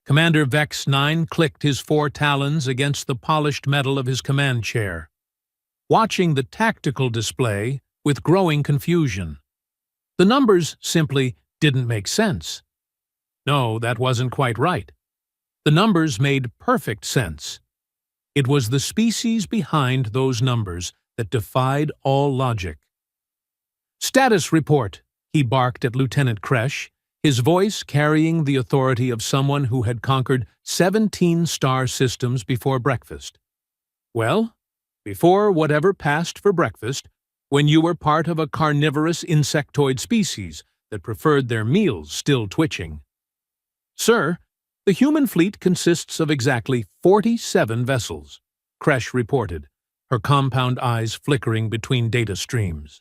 Commander Vex 9 clicked his 4 talons against the polished metal of his command chair, watching the tactical display with growing confusion. The numbers simply didn't make sense. No, that wasn't quite right. The numbers made perfect sense. It was the species behind those numbers that defied all logic. "Status report," he barked at Lieutenant Kresh, his voice carrying the authority of someone who had conquered 17 star systems before breakfast. "Well, before whatever passed for breakfast, when you were part of a carnivorous insectoid species that preferred their meals still twitching." "Sir, the human fleet consists of exactly 47 vessels," Kresh reported, her compound eyes flickering between data streams.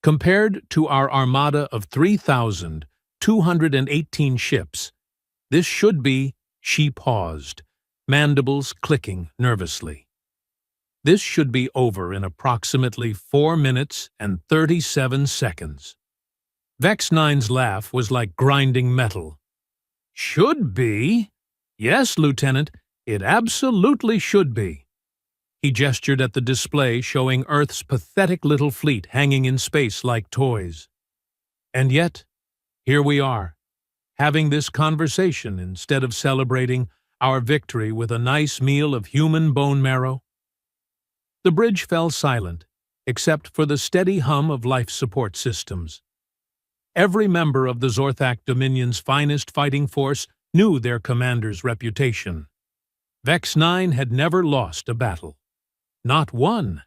"Compared to our armada of 3,218 ships, this should be," she paused, mandibles clicking nervously. "This should be over in approximately 4 minutes and 37 seconds. Vex 9's laugh was like grinding metal. "Should be? Yes, Lieutenant, it absolutely should be." He gestured at the display showing Earth's pathetic little fleet hanging in space like toys. "And yet, here we are, having this conversation instead of celebrating our victory with a nice meal of human bone marrow." The bridge fell silent, except for the steady hum of life support systems. Every member of the Zorthak Dominion's finest fighting force knew their commander's reputation. Vex 9 had never lost a battle. Not one.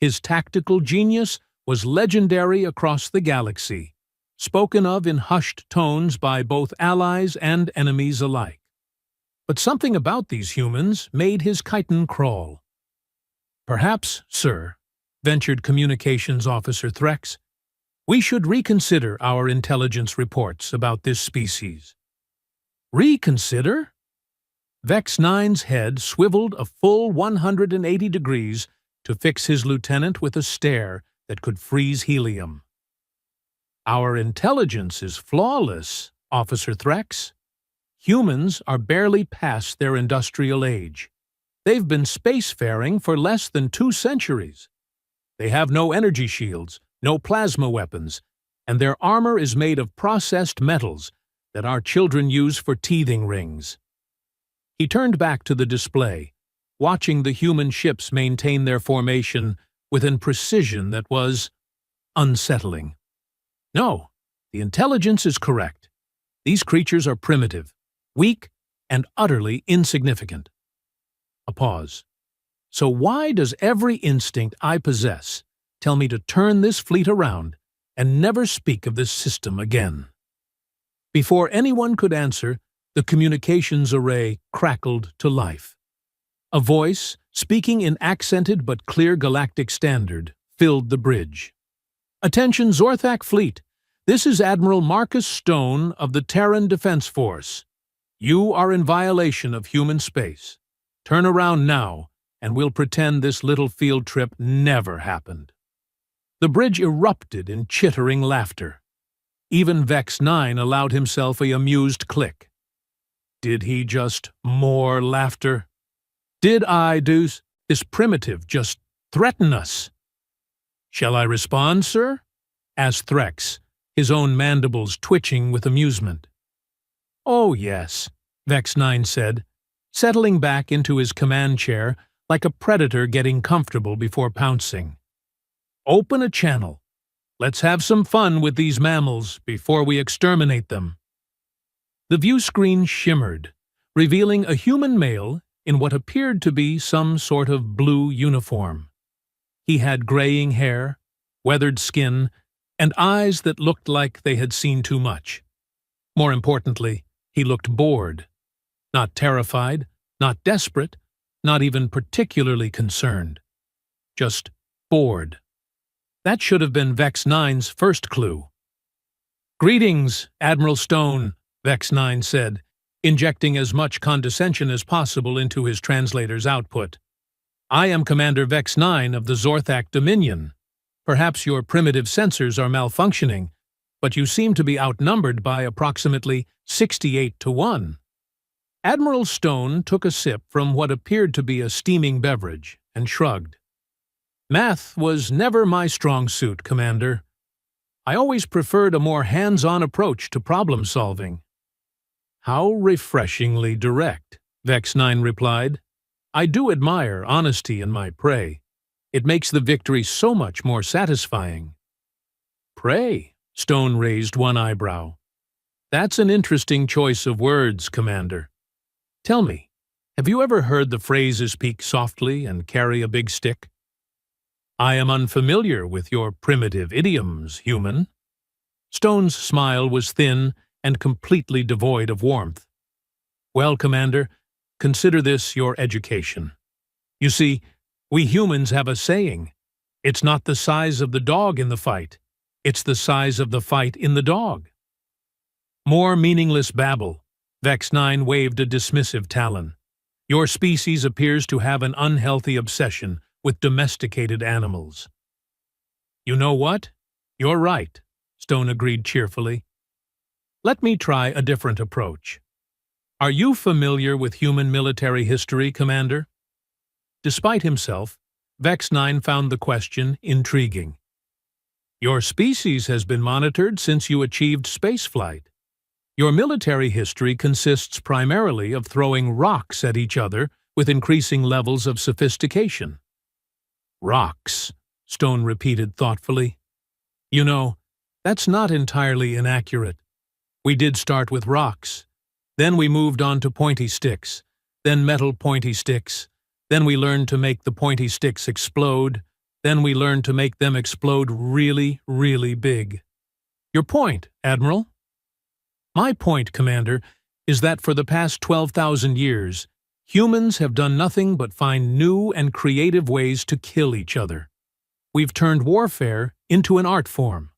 His tactical genius was legendary across the galaxy, spoken of in hushed tones by both allies and enemies alike. But something about these humans made his chitin crawl. "Perhaps, sir," ventured Communications Officer Threx, "we should reconsider our intelligence reports about this species." "Reconsider?" Vex 9's head swiveled a full 180 degrees to fix his lieutenant with a stare that could freeze helium. "Our intelligence is flawless, Officer Threx. Humans are barely past their industrial age. They've been spacefaring for less than 2 centuries. They have no energy shields, no plasma weapons, and their armor is made of processed metals that our children use for teething rings." He turned back to the display, watching the human ships maintain their formation with a precision that was unsettling. "No, the intelligence is correct. These creatures are primitive, weak, and utterly insignificant." A pause. "So why does every instinct I possess tell me to turn this fleet around and never speak of this system again?" Before anyone could answer, the communications array crackled to life. A voice, speaking in accented but clear galactic standard, filled the bridge. "Attention Zorthak Fleet, this is Admiral Marcus Stone of the Terran Defense Force. You are in violation of human space. Turn around now, and we'll pretend this little field trip never happened." The bridge erupted in chittering laughter. Even Vex 9 allowed himself an amused click. Did he just more laughter? Did this primitive just threaten us? "Shall I respond, sir?" asked Threx, his own mandibles twitching with amusement. "Oh, yes," Vex 9 said, settling back into his command chair like a predator getting comfortable before pouncing. "Open a channel. Let's have some fun with these mammals before we exterminate them." The view screen shimmered, revealing a human male in what appeared to be some sort of blue uniform. He had graying hair, weathered skin, and eyes that looked like they had seen too much. More importantly, he looked bored. Not terrified, not desperate, not even particularly concerned. Just bored. That should have been Vex 9's first clue. "Greetings, Admiral Stone," Vex 9 said, injecting as much condescension as possible into his translator's output. "I am Commander Vex 9 of the Zorthak Dominion. Perhaps your primitive sensors are malfunctioning, but you seem to be outnumbered by approximately 68 to 1. Admiral Stone took a sip from what appeared to be a steaming beverage and shrugged. Math was never my strong suit, Commander. I always preferred a more hands-on approach to problem-solving. How refreshingly direct, Vex 9 replied. I do admire honesty in my prey. It makes the victory so much more satisfying. Prey? Stone raised one eyebrow. That's an interesting choice of words, Commander. Tell me, have you ever heard the phrase speak softly and carry a big stick? I am unfamiliar with your primitive idioms, human. Stone's smile was thin and completely devoid of warmth. Well, Commander, consider this your education. You see, we humans have a saying. It's not the size of the dog in the fight. It's the size of the fight in the dog. More meaningless babble. Vex 9 waved a dismissive talon. Your species appears to have an unhealthy obsession with domesticated animals. You know what? You're right, Stone agreed cheerfully. Let me try a different approach. Are you familiar with human military history, Commander? Despite himself, Vex 9 found the question intriguing. Your species has been monitored since you achieved spaceflight. Your military history consists primarily of throwing rocks at each other with increasing levels of sophistication. Rocks, Stone repeated thoughtfully. You know, that's not entirely inaccurate. We did start with rocks. Then we moved on to pointy sticks, then metal pointy sticks. Then we learned to make the pointy sticks explode. Then we learned to make them explode really, really big. Your point, Admiral? My point, Commander, is that for the past 12,000 years, humans have done nothing but find new and creative ways to kill each other. We've turned warfare into an art form.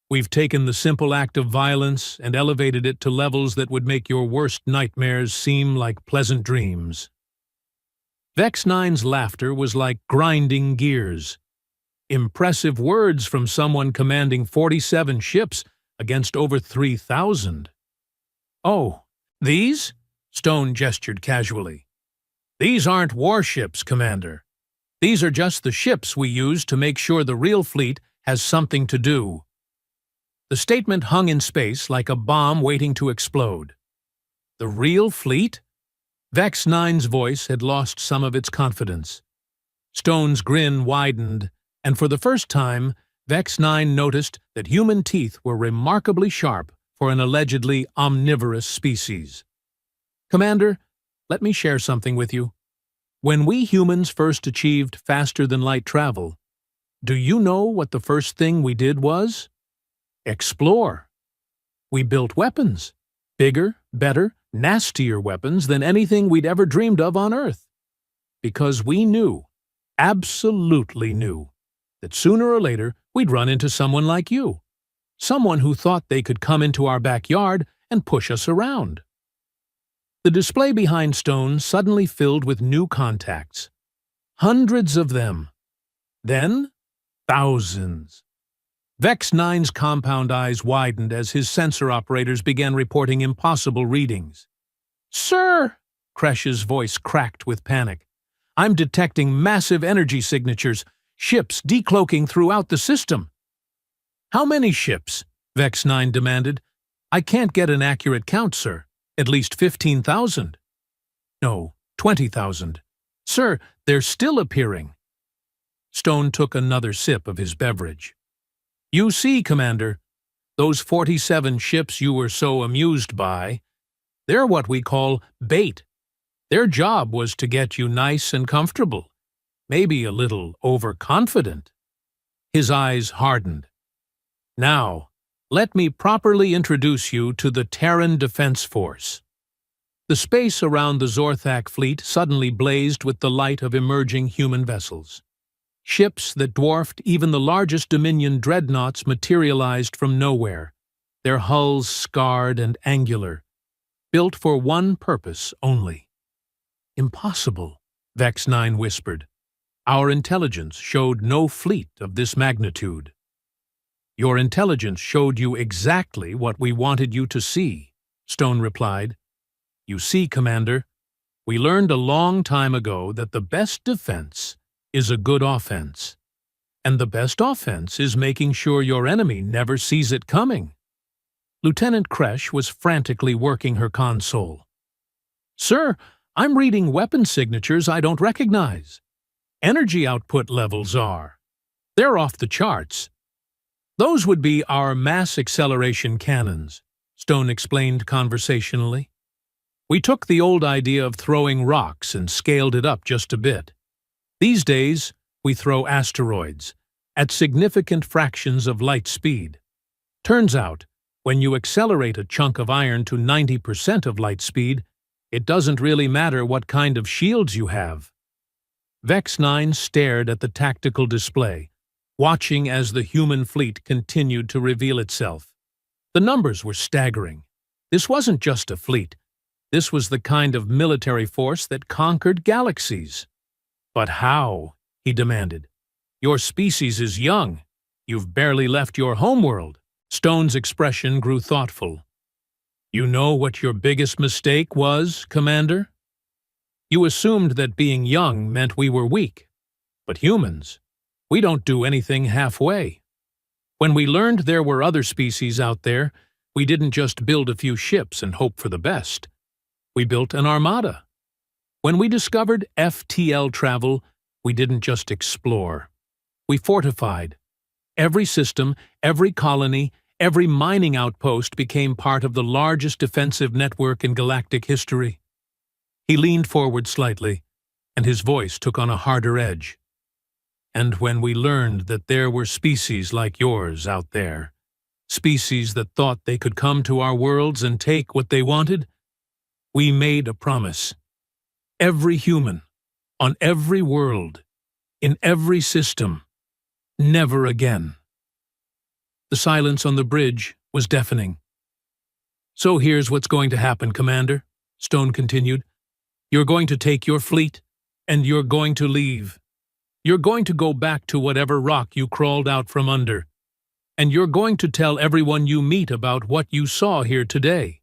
We've taken the simple act of violence and elevated it to levels that would make your worst nightmares seem like pleasant dreams. Vex 9's laughter was like grinding gears. Impressive words from someone commanding 47 ships against over 3,000. Oh, these? Stone gestured casually. These aren't warships, Commander. These are just the ships we use to make sure the real fleet has something to do. The statement hung in space like a bomb waiting to explode. The real fleet? Vex 9's voice had lost some of its confidence. Stone's grin widened, and for the first time, Vex 9 noticed that human teeth were remarkably sharp for an allegedly omnivorous species. Commander, let me share something with you. When we humans first achieved faster-than-light travel, do you know what the first thing we did was? Explore. We built weapons. Bigger, better, nastier weapons than anything we'd ever dreamed of on Earth. Because we knew, absolutely knew, that sooner or later we'd run into someone like you. Someone who thought they could come into our backyard and push us around. The display behind Stone suddenly filled with new contacts. Hundreds of them. Then, thousands. Vex 9's compound eyes widened as his sensor operators began reporting impossible readings. Sir, Kresh's voice cracked with panic. I'm detecting massive energy signatures, ships decloaking throughout the system. How many ships? Vex 9 demanded. I can't get an accurate count, sir. At least 15,000. No, 20,000. Sir, they're still appearing. Stone took another sip of his beverage. You see, Commander, those 47 ships you were so amused by, they're what we call bait. Their job was to get you nice and comfortable, maybe a little overconfident. His eyes hardened. Now, let me properly introduce you to the Terran Defense Force. The space around the Zorthak fleet suddenly blazed with the light of emerging human vessels. Ships that dwarfed even the largest Dominion dreadnoughts materialized from nowhere, their hulls scarred and angular, built for one purpose only. Impossible, Vex 9 whispered. Our intelligence showed no fleet of this magnitude. Your intelligence showed you exactly what we wanted you to see, Stone replied. You see, Commander, we learned a long time ago that the best defense is a good offense, and the best offense is making sure your enemy never sees it coming. Lieutenant Kresh was frantically working her console. Sir, I'm reading weapon signatures I don't recognize. Energy output levels are. They're off the charts. Those would be our mass acceleration cannons, Stone explained conversationally. We took the old idea of throwing rocks and scaled it up just a bit. These days, we throw asteroids at significant fractions of light speed. Turns out, when you accelerate a chunk of iron to 90% of light speed, it doesn't really matter what kind of shields you have. Vex 9 stared at the tactical display, watching as the human fleet continued to reveal itself. The numbers were staggering. This wasn't just a fleet. This was the kind of military force that conquered galaxies. But how? He demanded. Your species is young. You've barely left your homeworld. Stone's expression grew thoughtful. You know what your biggest mistake was, Commander? You assumed that being young meant we were weak. But humans, we don't do anything halfway. When we learned there were other species out there, we didn't just build a few ships and hope for the best. We built an armada. When we discovered FTL travel, we didn't just explore. We fortified. Every system, every colony, every mining outpost became part of the largest defensive network in galactic history. He leaned forward slightly, and his voice took on a harder edge. And when we learned that there were species like yours out there, species that thought they could come to our worlds and take what they wanted, we made a promise. Every human, on every world, in every system, never again. The silence on the bridge was deafening. So here's what's going to happen, Commander, Stone continued. You're going to take your fleet, and you're going to leave. You're going to go back to whatever rock you crawled out from under, and you're going to tell everyone you meet about what you saw here today.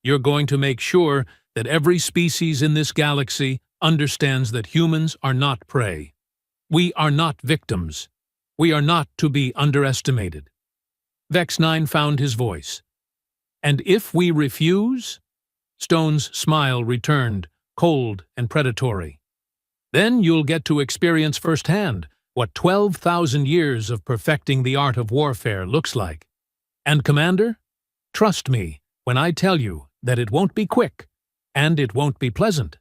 You're going to make sure that every species in this galaxy understands that humans are not prey. We are not victims. We are not to be underestimated. Vex 9 found his voice. And if we refuse? Stone's smile returned, cold and predatory. Then you'll get to experience firsthand what 12,000 years of perfecting the art of warfare looks like. And, Commander, trust me when I tell you that it won't be quick, and it won't be pleasant.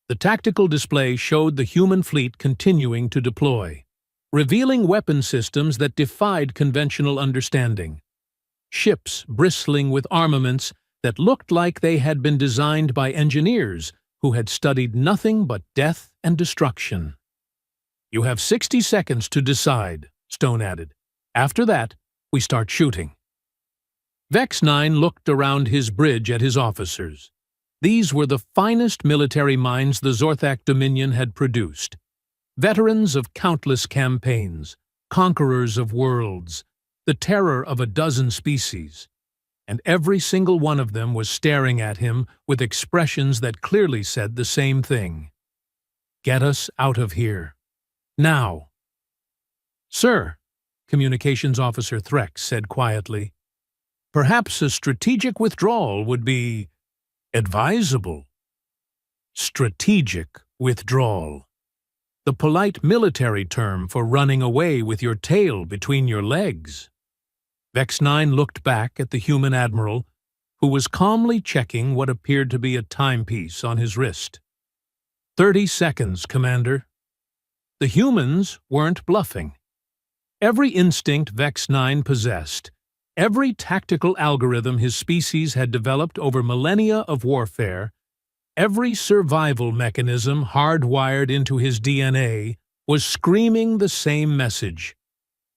The tactical display showed the human fleet continuing to deploy, revealing weapon systems that defied conventional understanding. Ships bristling with armaments that looked like they had been designed by engineers who had studied nothing but death and destruction. You have 60 seconds to decide, Stone added. After that, we start shooting. Vex 9 looked around his bridge at his officers. These were the finest military minds the Zorthak Dominion had produced. Veterans of countless campaigns, conquerors of worlds, the terror of a dozen species. And every single one of them was staring at him with expressions that clearly said the same thing. Get us out of here. Now. Sir, Communications Officer Threx said quietly, perhaps a strategic withdrawal would be advisable. Strategic withdrawal. The polite military term for running away with your tail between your legs. Vex 9 looked back at the human admiral, who was calmly checking what appeared to be a timepiece on his wrist. 30 seconds, Commander. The humans weren't bluffing. Every instinct Vex 9 possessed, every tactical algorithm his species had developed over millennia of warfare, every survival mechanism hardwired into his DNA was screaming the same message.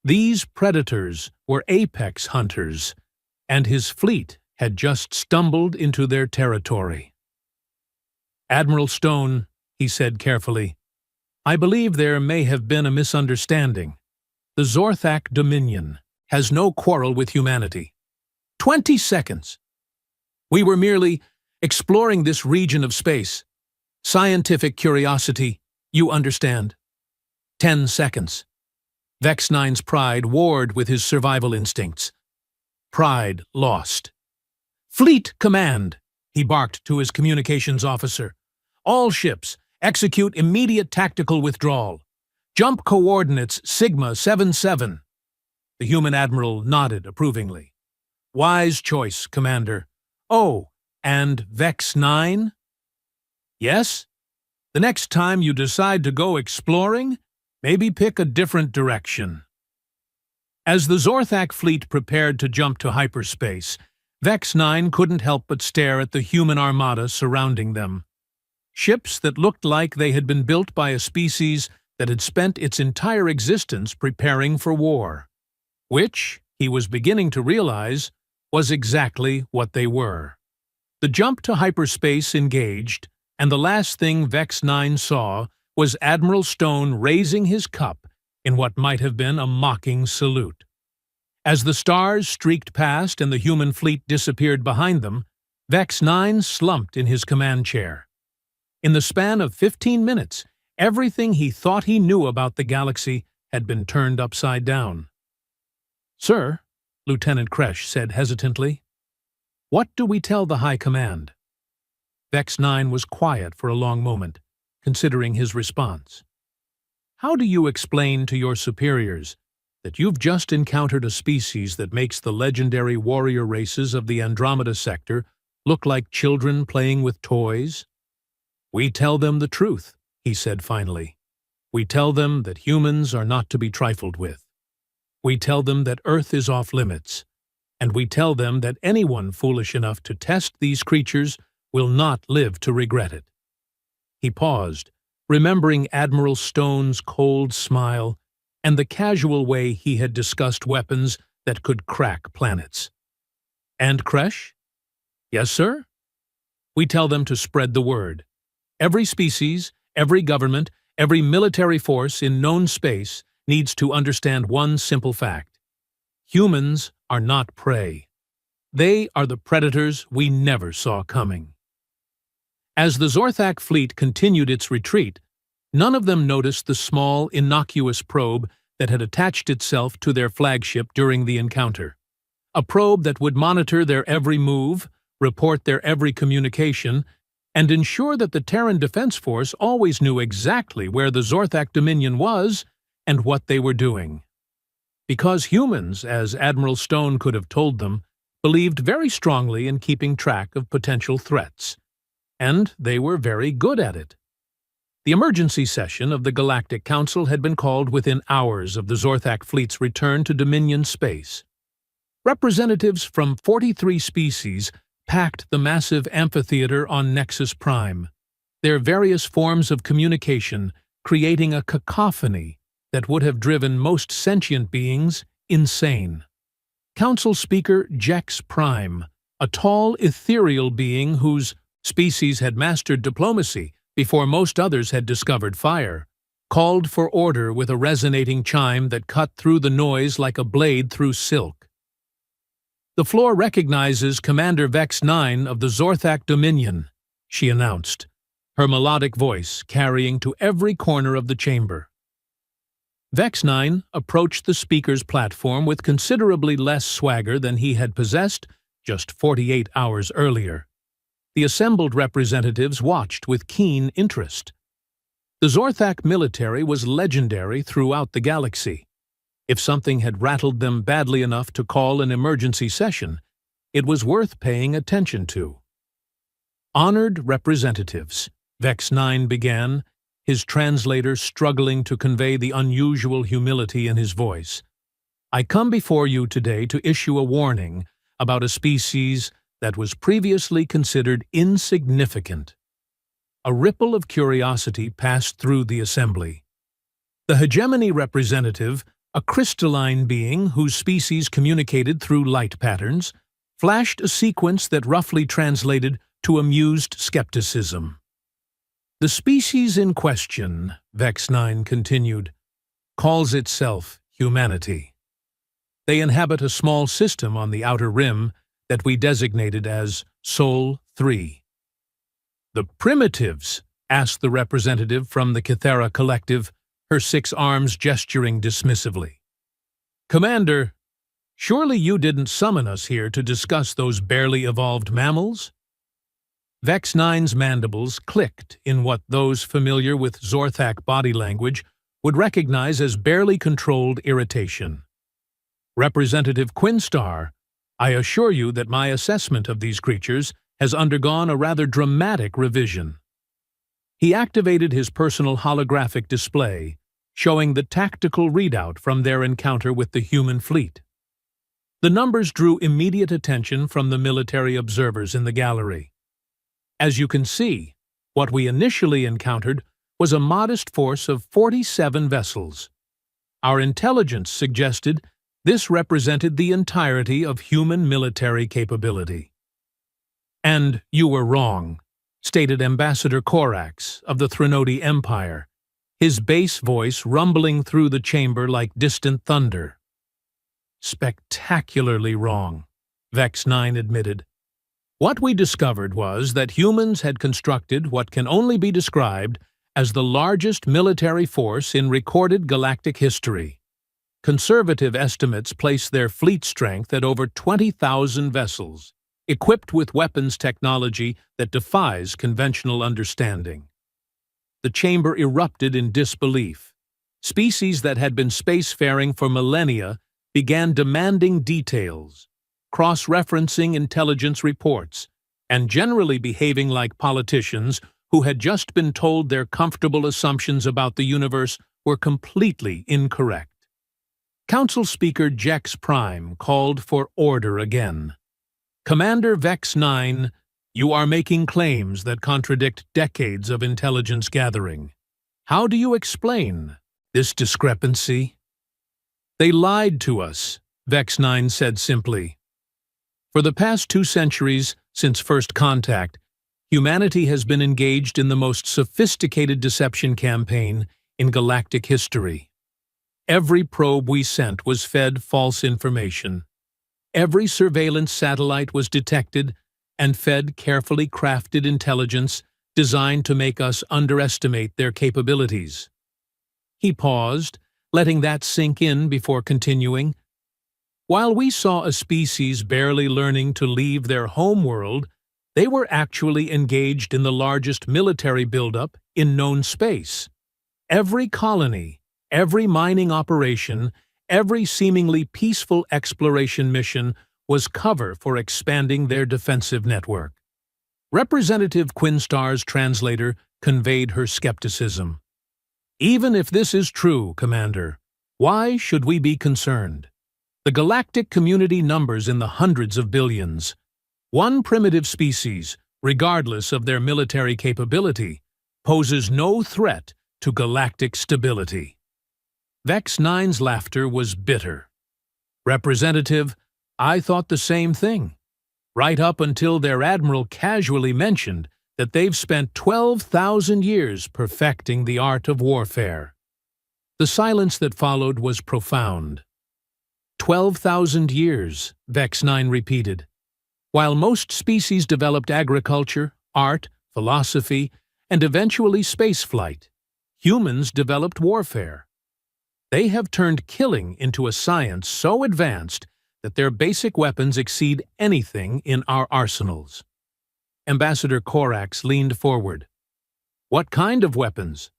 These predators were apex hunters, and his fleet had just stumbled into their territory. Admiral Stone, he said carefully, I believe there may have been a misunderstanding. The Zorthak Dominion has no quarrel with humanity. 20 seconds. We were merely exploring this region of space. Scientific curiosity, you understand. 10 seconds. Vex 9's pride warred with his survival instincts. Pride lost. Fleet command, he barked to his communications officer. All ships, execute immediate tactical withdrawal. Jump coordinates Sigma 77. The human admiral nodded approvingly. Wise choice, Commander. Oh, and Vex 9? Yes? The next time you decide to go exploring, maybe pick a different direction. As the Zorthak fleet prepared to jump to hyperspace, Vex 9 couldn't help but stare at the human armada surrounding them. Ships that looked like they had been built by a species that had spent its entire existence preparing for war. Which, he was beginning to realize, was exactly what they were. The jump to hyperspace engaged, and the last thing Vex 9 saw was Admiral Stone raising his cup in what might have been a mocking salute. As the stars streaked past and the human fleet disappeared behind them, Vex 9 slumped in his command chair. In the span of 15 minutes, everything he thought he knew about the galaxy had been turned upside down. "Sir," Lieutenant Kresh said hesitantly, "what do we tell the High Command?" Vex 9 was quiet for a long moment, considering his response. "How do you explain to your superiors that you've just encountered a species that makes the legendary warrior races of the Andromeda sector look like children playing with toys?" "We tell them the truth," he said finally. "We tell them that humans are not to be trifled with. We tell them that Earth is off limits, and we tell them that anyone foolish enough to test these creatures will not live to regret it." He paused, remembering Admiral Stone's cold smile and the casual way he had discussed weapons that could crack planets. "And Kresh?" "Yes, sir?" "We tell them to spread the word. Every species, every government, every military force in known space needs to understand one simple fact. Humans are not prey. They are the predators we never saw coming." As the Zorthak fleet continued its retreat, none of them noticed the small, innocuous probe that had attached itself to their flagship during the encounter. A probe that would monitor their every move, report their every communication, and ensure that the Terran Defense Force always knew exactly where the Zorthak Dominion was and what they were doing. Because humans, as Admiral Stone could have told them, believed very strongly in keeping track of potential threats. And they were very good at it. The emergency session of the Galactic Council had been called within hours of the Zorthak fleet's return to Dominion space. Representatives from 43 species packed the massive amphitheater on Nexus Prime, their various forms of communication creating a cacophony that would have driven most sentient beings insane. Council Speaker Jex Prime, a tall, ethereal being whose species had mastered diplomacy before most others had discovered fire, called for order with a resonating chime that cut through the noise like a blade through silk. "The floor recognizes Commander Vex 9 of the Zorthak Dominion," she announced, her melodic voice carrying to every corner of the chamber. Vex 9 approached the speaker's platform with considerably less swagger than he had possessed just 48 hours earlier. The assembled representatives watched with keen interest. The Zorthak military was legendary throughout the galaxy. If something had rattled them badly enough to call an emergency session, it was worth paying attention to. "Honored representatives," Vex 9 began, his translator struggling to convey the unusual humility in his voice. "I come before you today to issue a warning about a species that was previously considered insignificant." A ripple of curiosity passed through the assembly. The hegemony representative, a crystalline being whose species communicated through light patterns, flashed a sequence that roughly translated to amused skepticism. "The species in question," Vex 9 continued, "calls itself humanity. They inhabit a small system on the outer rim that we designated as Sol 3. The primitives? Asked the representative from the Kythera collective, her 6 arms gesturing dismissively. Commander, surely you didn't summon us here to discuss those barely evolved mammals? Vex 9's mandibles clicked in what those familiar with Zorthak body language would recognize as barely controlled irritation. Representative Quinstar, I assure you that my assessment of these creatures has undergone a rather dramatic revision. He activated his personal holographic display, showing the tactical readout from their encounter with the human fleet. The numbers drew immediate attention from the military observers in the gallery. As you can see, what we initially encountered was a modest force of 47 vessels. Our intelligence suggested this represented the entirety of human military capability. And you were wrong, stated Ambassador Korax of the Threnodi Empire, his bass voice rumbling through the chamber like distant thunder. Spectacularly wrong, Vex 9 admitted. What we discovered was that humans had constructed what can only be described as the largest military force in recorded galactic history. Conservative estimates place their fleet strength at over 20,000 vessels, equipped with weapons technology that defies conventional understanding. The chamber erupted in disbelief. Species that had been spacefaring for millennia began demanding details, cross-referencing intelligence reports, and generally behaving like politicians who had just been told their comfortable assumptions about the universe were completely incorrect. Council Speaker Jex Prime called for order again. Commander Vex 9, you are making claims that contradict decades of intelligence gathering. How do you explain this discrepancy? They lied to us, Vex 9 said simply. For the past 2 centuries, since first contact, humanity has been engaged in the most sophisticated deception campaign in galactic history. Every probe we sent was fed false information. Every surveillance satellite was detected and fed carefully crafted intelligence designed to make us underestimate their capabilities. He paused, letting that sink in before continuing. While we saw a species barely learning to leave their homeworld, they were actually engaged in the largest military buildup in known space. Every colony, every mining operation, every seemingly peaceful exploration mission was cover for expanding their defensive network. Representative Quinstar's translator conveyed her skepticism. Even if this is true, Commander, why should we be concerned? The galactic community numbers in the hundreds of billions. One primitive species, regardless of their military capability, poses no threat to galactic stability. Vex 9's laughter was bitter. Representative, I thought the same thing, right up until their admiral casually mentioned that they've spent 12,000 years perfecting the art of warfare. The silence that followed was profound. 12,000 years, Vex 9 repeated. While most species developed agriculture, art, philosophy, and eventually spaceflight, humans developed warfare. They have turned killing into a science so advanced that their basic weapons exceed anything in our arsenals. Ambassador Korax leaned forward. What kind of weapons?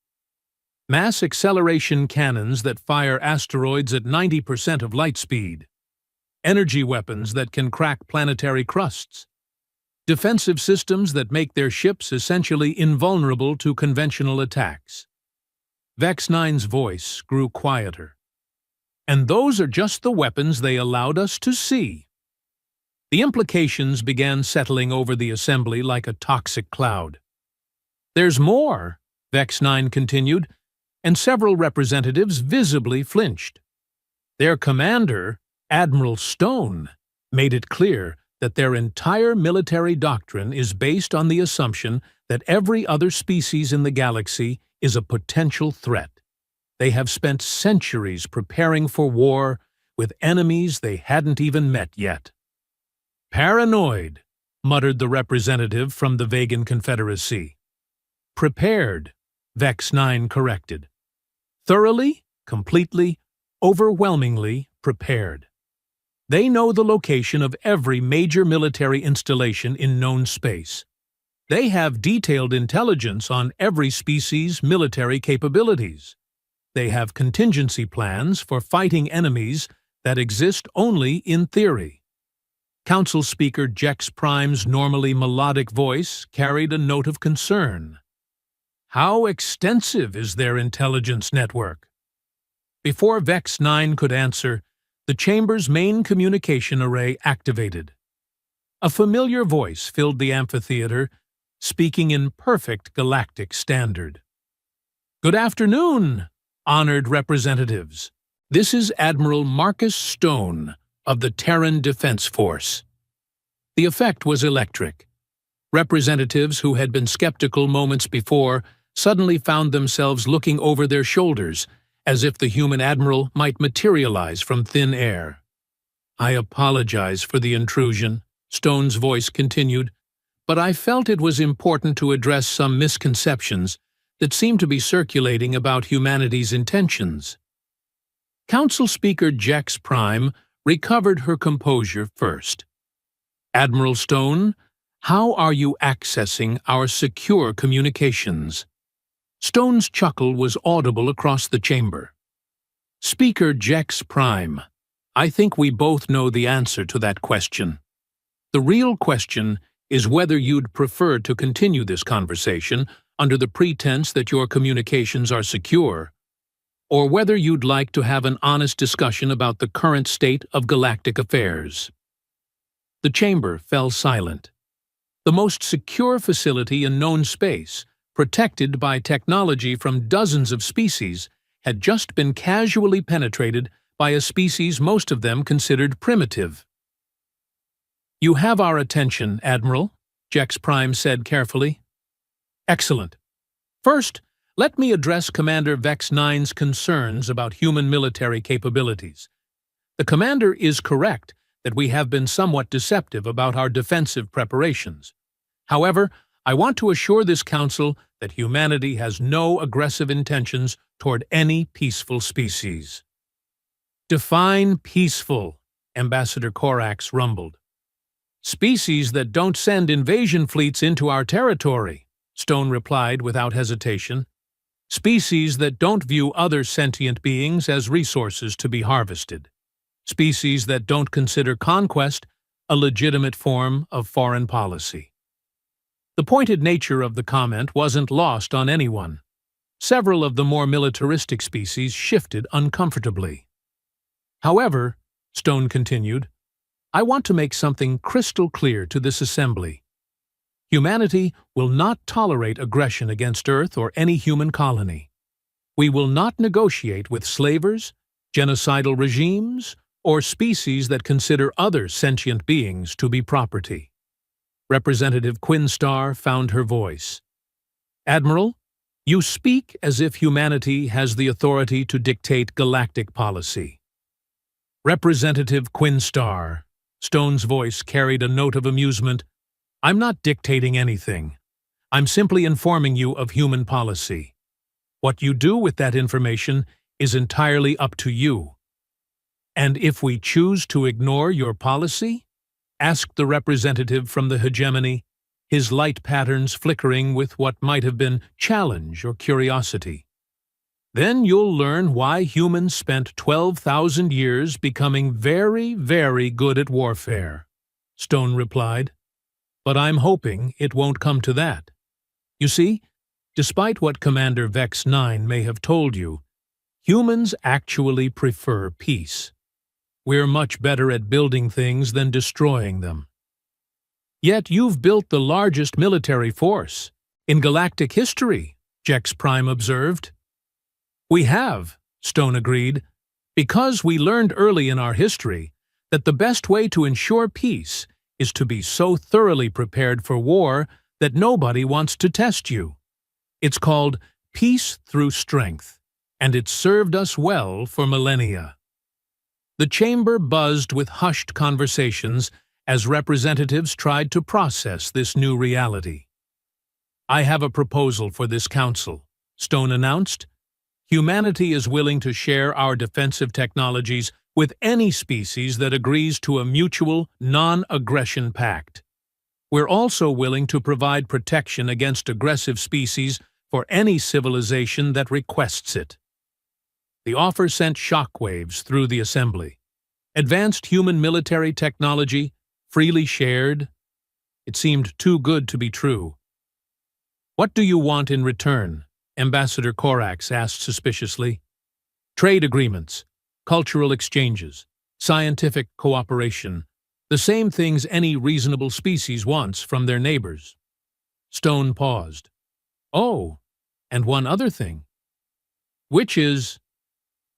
Mass acceleration cannons that fire asteroids at 90% of light speed. Energy weapons that can crack planetary crusts. Defensive systems that make their ships essentially invulnerable to conventional attacks. Vex 9's voice grew quieter. And those are just the weapons they allowed us to see. The implications began settling over the assembly like a toxic cloud. There's more, Vex 9 continued, and several representatives visibly flinched. Their commander, Admiral Stone, made it clear that their entire military doctrine is based on the assumption that every other species in the galaxy is a potential threat. They have spent centuries preparing for war with enemies they hadn't even met yet. Paranoid, muttered the representative from the Vegan Confederacy. Prepared, Vex 9 corrected. Thoroughly, completely, overwhelmingly prepared. They know the location of every major military installation in known space. They have detailed intelligence on every species' military capabilities. They have contingency plans for fighting enemies that exist only in theory. Council Speaker Jex Prime's normally melodic voice carried a note of concern. How extensive is their intelligence network? Before Vex 9 could answer, the chamber's main communication array activated. A familiar voice filled the amphitheater, speaking in perfect Galactic standard. Good afternoon, honored representatives. This is Admiral Marcus Stone of the Terran Defense Force. The effect was electric. Representatives who had been skeptical moments before suddenly found themselves looking over their shoulders, as if the human admiral might materialize from thin air. I apologize for the intrusion, Stone's voice continued, but I felt it was important to address some misconceptions that seem to be circulating about humanity's intentions. Council Speaker Jex Prime recovered her composure first. Admiral Stone, how are you accessing our secure communications? Stone's chuckle was audible across the chamber. Speaker Jex Prime, I think we both know the answer to that question. The real question is whether you'd prefer to continue this conversation under the pretense that your communications are secure, or whether you'd like to have an honest discussion about the current state of galactic affairs. The chamber fell silent. The most secure facility in known space, protected by technology from dozens of species, had just been casually penetrated by a species most of them considered primitive. You have our attention, Admiral, Jex Prime said carefully. Excellent. First, let me address Commander Vex 9's concerns about human military capabilities. The Commander is correct that we have been somewhat deceptive about our defensive preparations. However, I want to assure this Council that humanity has no aggressive intentions toward any peaceful species. Define peaceful, Ambassador Corax rumbled. Species that don't send invasion fleets into our territory, Stone replied without hesitation. Species that don't view other sentient beings as resources to be harvested. Species that don't consider conquest a legitimate form of foreign policy. The pointed nature of the comment wasn't lost on anyone. Several of the more militaristic species shifted uncomfortably. However, Stone continued, I want to make something crystal clear to this assembly. Humanity will not tolerate aggression against Earth or any human colony. We will not negotiate with slavers, genocidal regimes, or species that consider other sentient beings to be property. Representative Quinstar found her voice. Admiral, you speak as if humanity has the authority to dictate galactic policy. Representative Quinstar, Stone's voice carried a note of amusement. I'm not dictating anything. I'm simply informing you of human policy. What you do with that information is entirely up to you. And if we choose to ignore your policy? Asked the representative from the hegemony, his light patterns flickering with what might have been challenge or curiosity. Then you'll learn why humans spent 12,000 years becoming very, very good at warfare, Stone replied. But I'm hoping it won't come to that. You see, despite what Commander Vex 9 may have told you, humans actually prefer peace. We're much better at building things than destroying them. Yet you've built the largest military force in galactic history, Jex Prime observed. We have, Stone agreed, because we learned early in our history that the best way to ensure peace is to be so thoroughly prepared for war that nobody wants to test you. It's called peace through strength, and it's served us well for millennia. The chamber buzzed with hushed conversations as representatives tried to process this new reality. "I have a proposal for this council," Stone announced. "Humanity is willing to share our defensive technologies with any species that agrees to a mutual, non-aggression pact. We're also willing to provide protection against aggressive species for any civilization that requests it." The offer sent shockwaves through the assembly. Advanced human military technology, freely shared. It seemed too good to be true. "What do you want in return?" Ambassador Korax asked suspiciously. "Trade agreements, cultural exchanges, scientific cooperation, the same things any reasonable species wants from their neighbors." Stone paused. "Oh, and one other thing." "Which is?"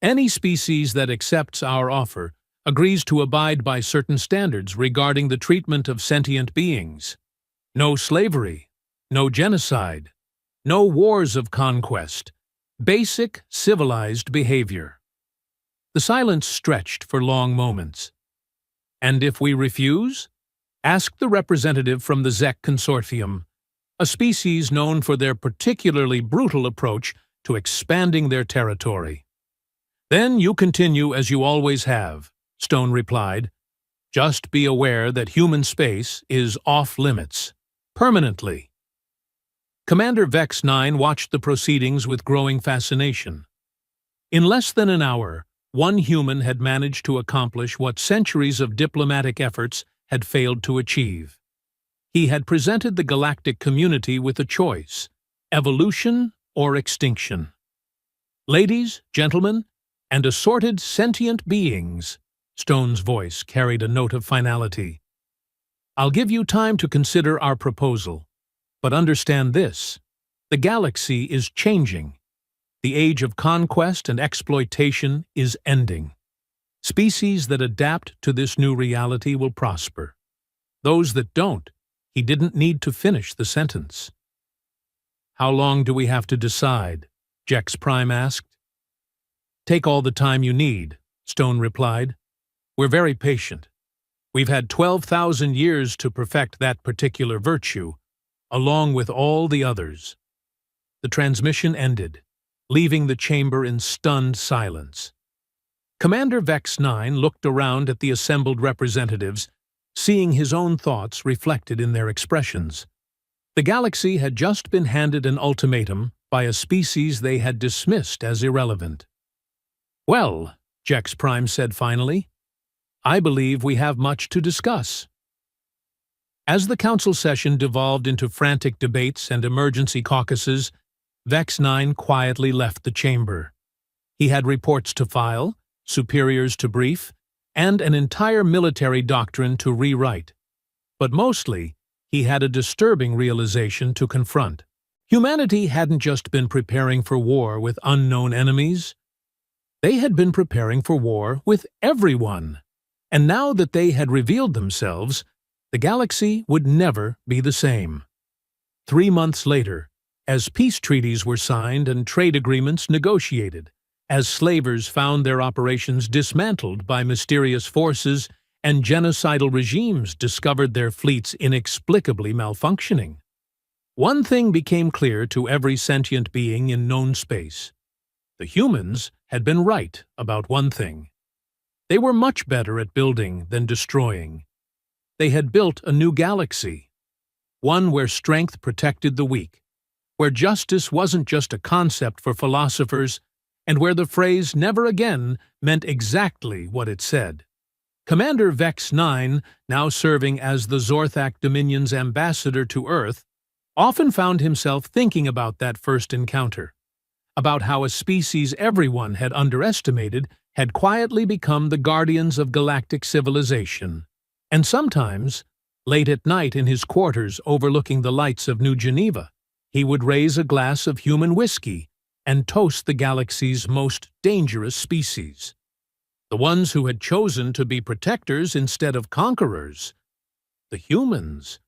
"Any species that accepts our offer agrees to abide by certain standards regarding the treatment of sentient beings. No slavery, no genocide, no wars of conquest, basic civilized behavior." The silence stretched for long moments. "And if we refuse?" asked the representative from the Zek Consortium, a species known for their particularly brutal approach to expanding their territory. "Then you continue as you always have," Stone replied. "Just be aware that human space is off-limits, permanently." Commander Vex 9 watched the proceedings with growing fascination. In less than an hour, one human had managed to accomplish what centuries of diplomatic efforts had failed to achieve. He had presented the galactic community with a choice: evolution or extinction. "Ladies, gentlemen, and assorted sentient beings," Stone's voice carried a note of finality, "I'll give you time to consider our proposal. But understand this: the galaxy is changing. The age of conquest and exploitation is ending. Species that adapt to this new reality will prosper. Those that don't," he didn't need to finish the sentence. "How long do we have to decide?" Jex Prime asked. "Take all the time you need," Stone replied. "We're very patient. We've had 12,000 years to perfect that particular virtue, along with all the others." The transmission ended, leaving the chamber in stunned silence. Commander Vex 9 looked around at the assembled representatives, seeing his own thoughts reflected in their expressions. The galaxy had just been handed an ultimatum by a species they had dismissed as irrelevant. "Well," Jex Prime said finally, "I believe we have much to discuss." As the council session devolved into frantic debates and emergency caucuses, Vex 9 quietly left the chamber. He had reports to file, superiors to brief, and an entire military doctrine to rewrite. But mostly, he had a disturbing realization to confront. Humanity hadn't just been preparing for war with unknown enemies. They had been preparing for war with everyone. And now that they had revealed themselves, the galaxy would never be the same. 3 months later, as peace treaties were signed and trade agreements negotiated, as slavers found their operations dismantled by mysterious forces and genocidal regimes discovered their fleets inexplicably malfunctioning, one thing became clear to every sentient being in known space. The humans had been right about one thing. They were much better at building than destroying. They had built a new galaxy, one where strength protected the weak, where justice wasn't just a concept for philosophers, and where the phrase "never again" meant exactly what it said. Commander Vex 9, now serving as the Zorthak Dominion's ambassador to Earth, often found himself thinking about that first encounter, about how a species everyone had underestimated had quietly become the guardians of galactic civilization. And sometimes, late at night in his quarters overlooking the lights of New Geneva, he would raise a glass of human whiskey and toast the galaxy's most dangerous species, the ones who had chosen to be protectors instead of conquerors. The humans,